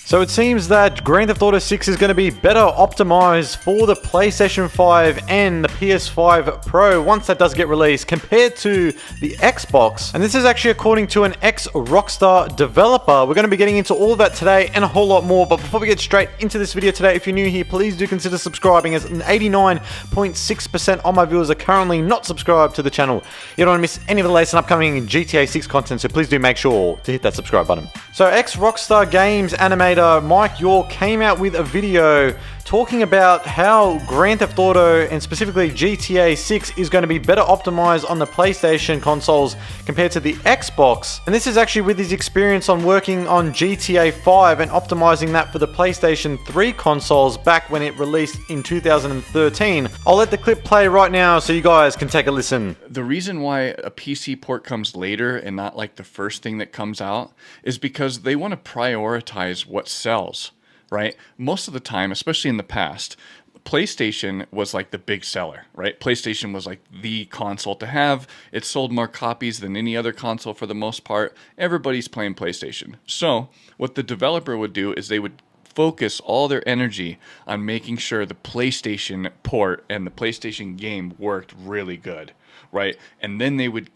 So it seems that Grand Theft Auto 6 is going to be better optimized for the PlayStation 5 and the PS5 Pro once that does get released compared to the Xbox. And this is actually according to an Ex-Rockstar developer. We're going to be getting into all of that today and a whole lot more. But before we get straight into this video today, if you're new here, please do consider subscribing, as 89.6% of my viewers are currently not subscribed to the channel. You don't want to miss any of the latest and upcoming GTA 6 content, so please do make sure to hit that subscribe button. So Ex-Rockstar Games animator Mike York came out with a video talking about how Grand Theft Auto and specifically GTA 6 is going to be better optimized on the PlayStation consoles compared to the Xbox. And this is actually with his experience on working on GTA 5 and optimizing that for the PlayStation 3 consoles back when it released in 2013. I'll let the clip play right now so you guys can take a listen. The reason why a PC port comes later and not like the first thing that comes out is because they want to prioritize what sells, right? Most of the time, especially in the past, PlayStation was like the big seller, right? PlayStation was like the console to have. It sold more copies than any other console for the most part. Everybody's playing PlayStation. So what the developer would do is they would focus all their energy on making sure the PlayStation port and the PlayStation game worked really good, right? And then they would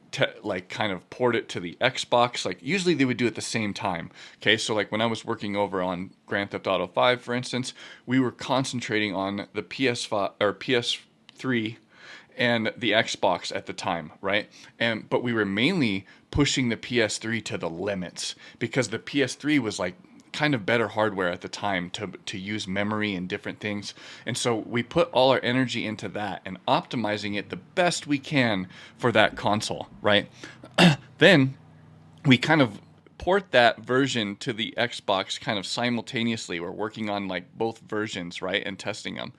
like kind of port it to the Xbox. Like usually they would do it at the same time. Okay, so like when I was working over on Grand Theft Auto 5, for instance, we were concentrating on the PS5 or PS3 and the Xbox at the time, right? But we were mainly pushing the PS3 to the limits because the PS3 was like kind of better hardware at the time to use memory and different things. And so we put all our energy into that and optimizing it the best we can for that console, right? Then we kind of port that version to the Xbox kind of simultaneously. We're working on like both versions, right? And testing them.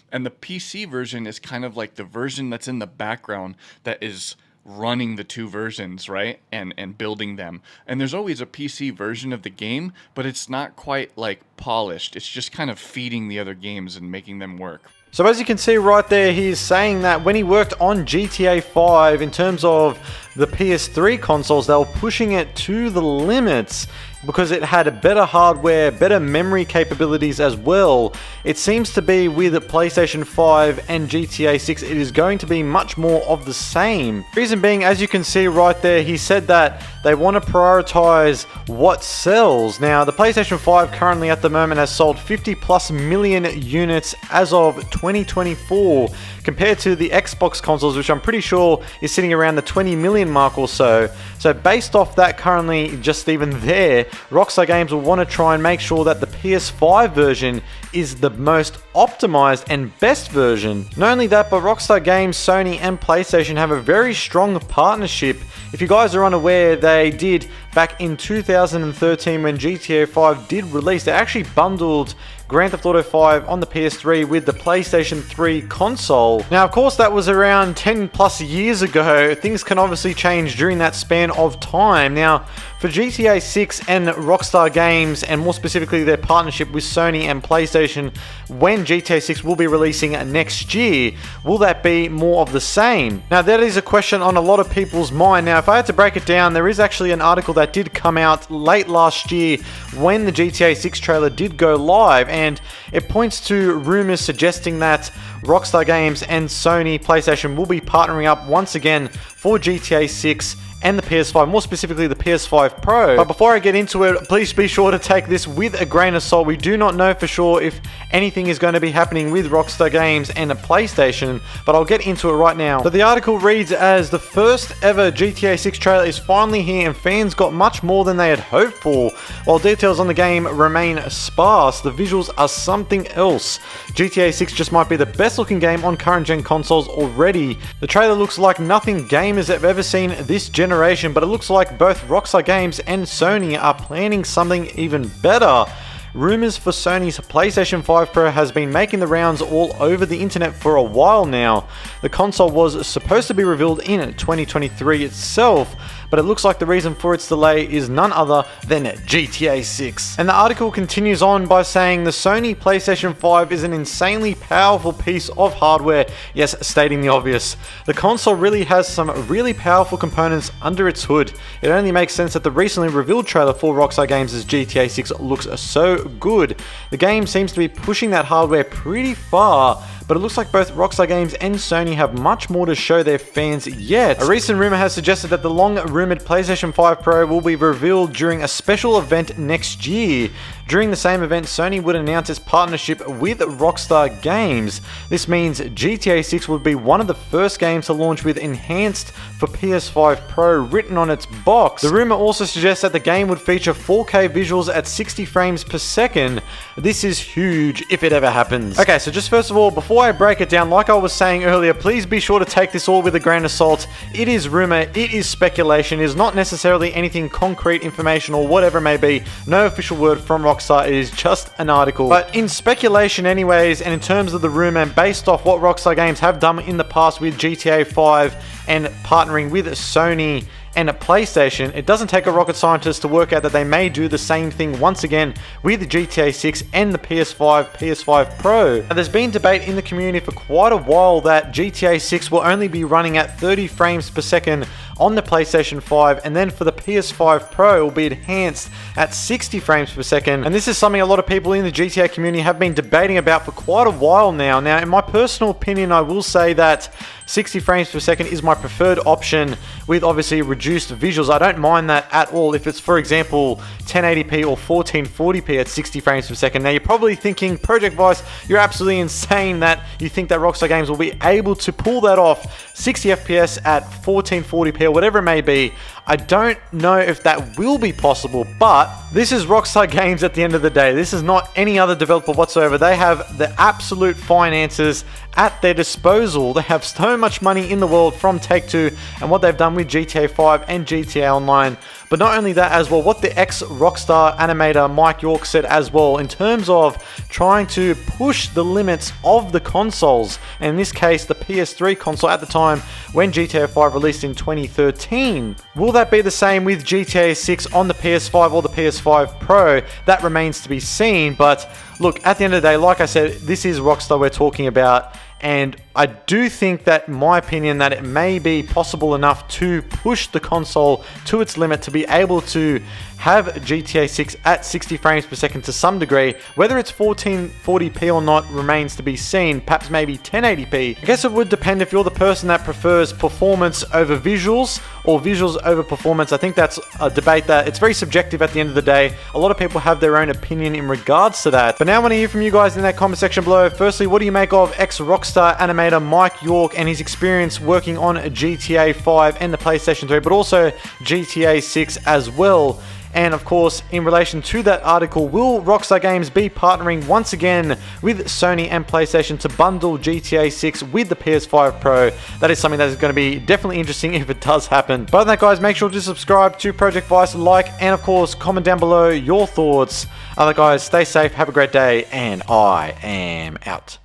And the PC version is kind of like the version that's in the background that is running the two versions, right? And building them. And there's always a PC version of the game, but it's not quite like polished. It's just kind of feeding the other games and making them work. So as you can see right there, he's saying that when he worked on GTA 5 in terms of the PS3 consoles, they were pushing it to the limits because it had better hardware, better memory capabilities as well. It seems to be with PlayStation 5 and GTA 6, it is going to be much more of the same. Reason being, as you can see right there, he said that they want to prioritize what sells. Now, the PlayStation 5 currently at the moment has sold 50 plus million units as of 2024 compared to the Xbox consoles, which I'm pretty sure is sitting around the 20 million mark or so. So based off that currently, just even there, Rockstar Games will want to try and make sure that the PS5 version is the most optimized and best version. Not only that, but Rockstar Games, Sony and PlayStation have a very strong partnership. If you guys are unaware, they did back in 2013 when GTA 5 did release, they actually bundled Grand Theft Auto 5 on the PS3 with the PlayStation 3 console. Now, of course, that was around 10 plus years ago. Things can obviously change during that span of time. Now, for GTA 6 and Rockstar Games, and more specifically their partnership with Sony and PlayStation, when GTA 6 will be releasing next year, will that be more of the same? Now, that is a question on a lot of people's mind. Now, if I had to break it down, there is actually an article that did come out late last year when the GTA 6 trailer did go live, and it points to rumors suggesting that Rockstar Games and Sony PlayStation will be partnering up once again for GTA 6 and the PS5, more specifically the PS5 Pro. But before I get into it, please be sure to take this with a grain of salt. We do not know for sure if anything is going to be happening with Rockstar Games and a PlayStation, but I'll get into it right now. So the article reads as the first ever GTA 6 trailer is finally here and fans got much more than they had hoped for. While details on the game remain sparse, the visuals are something else. GTA 6 just might be the best looking game on current gen consoles already. The trailer looks like nothing gamers have ever seen this generation, but it looks like both Rockstar Games and Sony are planning something even better. Rumors for Sony's PlayStation 5 Pro has been making the rounds all over the internet for a while now. The console was supposed to be revealed in 2023 itself, but it looks like the reason for its delay is none other than GTA 6. And the article continues on by saying the Sony PlayStation 5 is an insanely powerful piece of hardware, yes, stating the obvious. The console really has some really powerful components under its hood. It only makes sense that the recently revealed trailer for Rockstar Games' GTA 6 looks so good. The game seems to be pushing that hardware pretty far, but it looks like both Rockstar Games and Sony have much more to show their fans yet. A recent rumor has suggested that the long-rumored PlayStation 5 Pro will be revealed during a special event next year. During the same event, Sony would announce its partnership with Rockstar Games. This means GTA 6 would be one of the first games to launch with enhanced for PS5 Pro written on its box. The rumor also suggests that the game would feature 4K visuals at 60 frames per second. This is huge if it ever happens. Okay, so just first of all, before I break it down, like I was saying earlier, please be sure to take this all with a grain of salt. It is rumor, it is speculation, it is not necessarily anything concrete, information, or whatever it may be. No official word from Rockstar, it is just an article. But in speculation anyways, and in terms of the rumor, and based off what Rockstar Games have done in the past with GTA 5 and partnering with Sony and a PlayStation, it doesn't take a rocket scientist to work out that they may do the same thing once again with the GTA 6 and the PS5 Pro. Now, there's been debate in the community for quite a while that GTA 6 will only be running at 30 frames per second on the PlayStation 5, and then for the PS5 Pro it will be enhanced at 60 frames per second. And this is something a lot of people in the GTA community have been debating about for quite a while now. Now, in my personal opinion, I will say that 60 frames per second is my preferred option with obviously reduced visuals. I don't mind that at all if it's, for example, 1080p or 1440p at 60 frames per second. Now, you're probably thinking, Project Vice, you're absolutely insane that you think that Rockstar Games will be able to pull that off 60 FPS at 1440p or whatever it may be. I don't know if that will be possible, but this is Rockstar Games at the end of the day. This is not any other developer whatsoever. They have the absolute finances at their disposal. They have so much money in the world from Take-Two and what they've done with GTA 5 and GTA Online. But not only that as well, what the ex-Rockstar animator Mike York said as well, in terms of trying to push the limits of the consoles, and in this case the PS3 console at the time when GTA 5 released in 2013. Will that be the same with GTA 6 on the PS5 or the PS5 Pro? That remains to be seen, but look, at the end of the day, like I said, this is Rockstar we're talking about. And I do think that, in my opinion, that it may be possible enough to push the console to its limit to be able to have GTA 6 at 60 frames per second to some degree. Whether it's 1440p or not remains to be seen, perhaps maybe 1080p. I guess it would depend if you're the person that prefers performance over visuals or visuals over performance. I think that's a debate that it's very subjective at the end of the day. A lot of people have their own opinion in regards to that. But now I want to hear from you guys in that comment section below. Firstly, what do you make of ex-Rockstar animator Mike York and his experience working on GTA 5 and the PlayStation 3, but also GTA 6 as well? And of course, in relation to that article, will Rockstar Games be partnering once again with Sony and PlayStation to bundle GTA 6 with the PS5 Pro? That is something that is going to be definitely interesting if it does happen. But other than that, guys, make sure to subscribe to Project Vice, like, and of course, comment down below your thoughts. Other guys, stay safe, have a great day, and I am out.